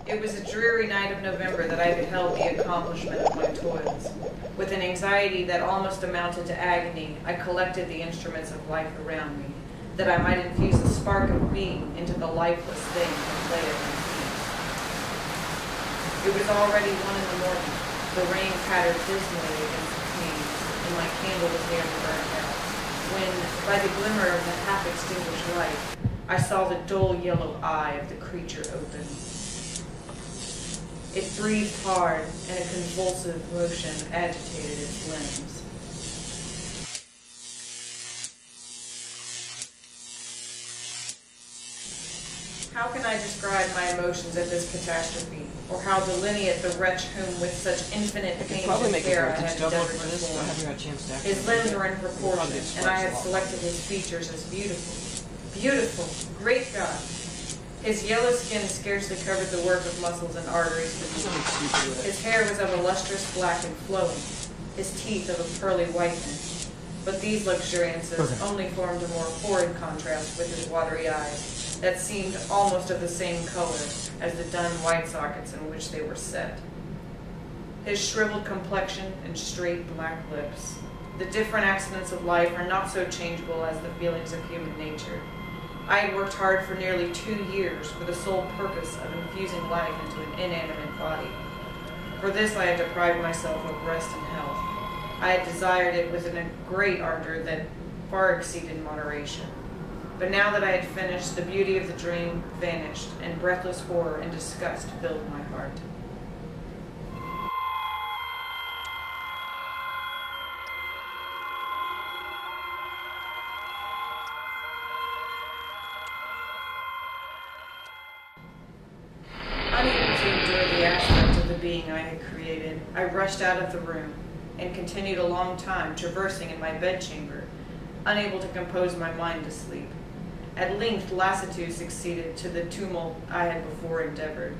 It was a dreary night of November that I beheld the accomplishment of my toils. With an anxiety that almost amounted to agony, I collected the instruments of life around me, that I might infuse a spark of being into the lifeless thing that lay at my feet. It was already 1 in the morning. The rain pattered dismally against the panes, and my candle was nearly burned out, when, by the glimmer of the half-extinguished light, I saw the dull yellow eye of the creature open. It breathed hard, and a convulsive motion agitated its limbs. How can I describe my emotions at this catastrophe, or how delineate the wretch whom with such infinite pain and care I had endeavored to form? His limbs were in proportion, and I had selected his features as beautiful. Beautiful! Great God! His yellow skin scarcely covered the work of muscles and arteries beneath. His hair was of a lustrous black and flowing, his teeth of a pearly whiteness. But these luxuriances only formed a more horrid contrast with his watery eyes, that seemed almost of the same color as the dun white sockets in which they were set. His shriveled complexion and straight black lips. The different accidents of life are not so changeable as the feelings of human nature. I had worked hard for nearly 2 years for the sole purpose of infusing life into an inanimate body. For this I had deprived myself of rest and health. I had desired it with a great ardor that far exceeded moderation. But now that I had finished, the beauty of the dream vanished, and breathless horror and disgust filled my heart. Unable to endure the aspect of the being I had created, I rushed out of the room, and continued a long time traversing in my bedchamber, unable to compose my mind to sleep. At length lassitude succeeded to the tumult I had before endeavored,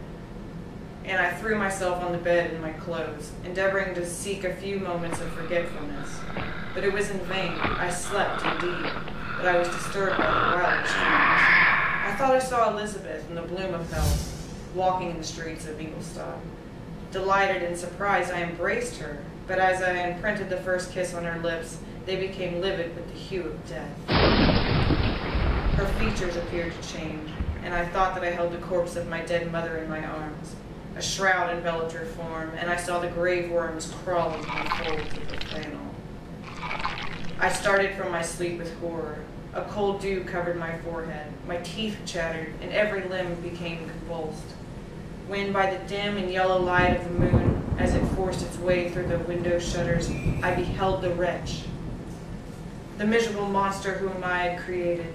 and I threw myself on the bed in my clothes, endeavoring to seek a few moments of forgetfulness. But it was in vain. I slept, indeed, but I was disturbed by the wildest dreams. I thought I saw Elizabeth in the bloom of health, walking in the streets of Ingolstadt. Delighted and surprised, I embraced her, but as I imprinted the first kiss on her lips, they became livid with the hue of death. Her features appeared to change, and I thought that I held the corpse of my dead mother in my arms. A shroud enveloped her form, and I saw the grave worms crawl into the folds of the flannel. I started from my sleep with horror. A cold dew covered my forehead, my teeth chattered, and every limb became convulsed. When, by the dim and yellow light of the moon, as it forced its way through the window shutters, I beheld the wretch, the miserable monster whom I had created.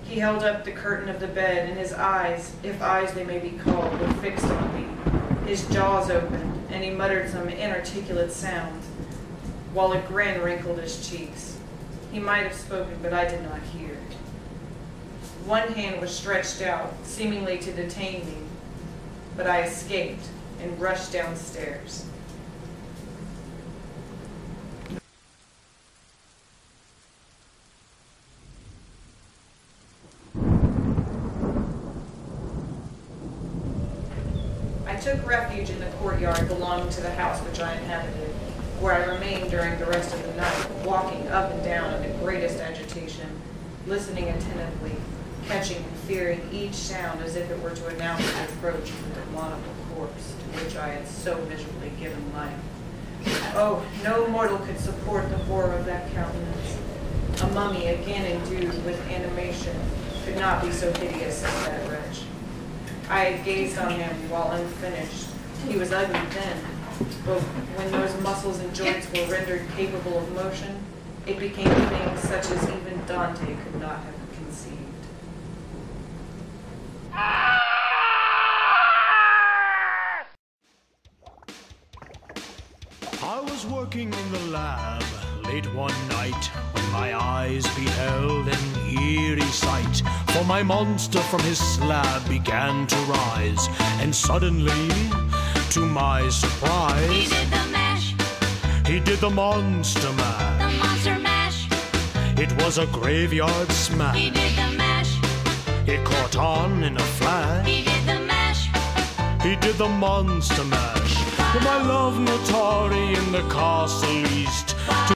He held up the curtain of the bed, and his eyes, if eyes they may be called, were fixed on me. His jaws opened, and he muttered some inarticulate sound, while a grin wrinkled his cheeks. He might have spoken, but I did not hear. One hand was stretched out, seemingly to detain me, but I escaped and rushed downstairs. I took refuge in the courtyard belonging to the house which I inhabited, where I remained during the rest of the night, walking up and down in the greatest agitation, listening attentively, catching and fearing each sound as if it were to announce the approach of the demonical corpse to which I had so miserably given life. Oh, no mortal could support the horror of that countenance. A mummy, again endued with animation, could not be so hideous as that wretch. I had gazed on him while unfinished. He was ugly then, but when those muscles and joints were rendered capable of motion, it became things such as even Dante could not have conceived. I was working in the lab late one night when my eyes beheld an eerie sight. For my monster from his slab began to rise, and suddenly, to my surprise, he did the mash. He did the monster mash. The monster mash. It was a graveyard smash. He did the mash. It caught on in a flash. He did the mash. He the monster mash. With my love Notari in the castle east.